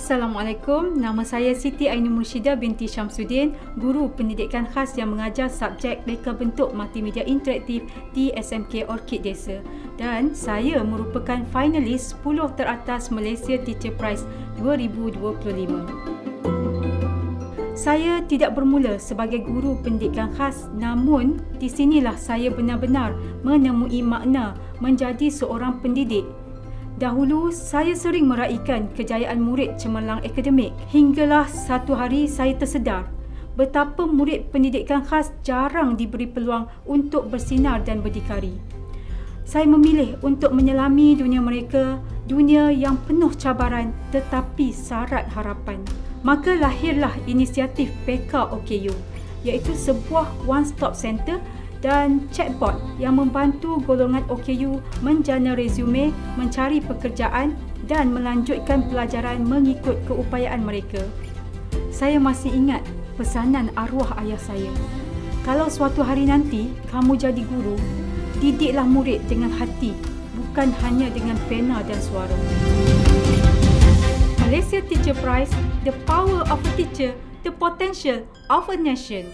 Assalamualaikum, nama saya Siti Ainul Murshidah binti Syamsuddin, guru pendidikan khas yang mengajar subjek reka bentuk multimedia interaktif di SMK Orchid Desa, dan saya merupakan finalis 10 teratas Malaysia Teacher Prize 2025. Saya tidak bermula sebagai guru pendidikan khas, namun di sinilah saya benar-benar menemui makna menjadi seorang pendidik. Dahulu, saya sering meraihkan kejayaan murid cemerlang akademik, hinggalah satu hari saya tersedar betapa murid pendidikan khas jarang diberi peluang untuk bersinar dan berdikari. Saya memilih untuk menyelami dunia mereka, dunia yang penuh cabaran tetapi syarat harapan. Maka lahirlah inisiatif PKOKU, iaitu sebuah one-stop center dan chatbot yang membantu golongan OKU menjana resume, mencari pekerjaan dan melanjutkan pelajaran mengikut keupayaan mereka. Saya masih ingat pesanan arwah ayah saya. Kalau suatu hari nanti kamu jadi guru, didiklah murid dengan hati, bukan hanya dengan pena dan suara. Malaysia Teacher Prize, the power of a teacher, the potential of a nation.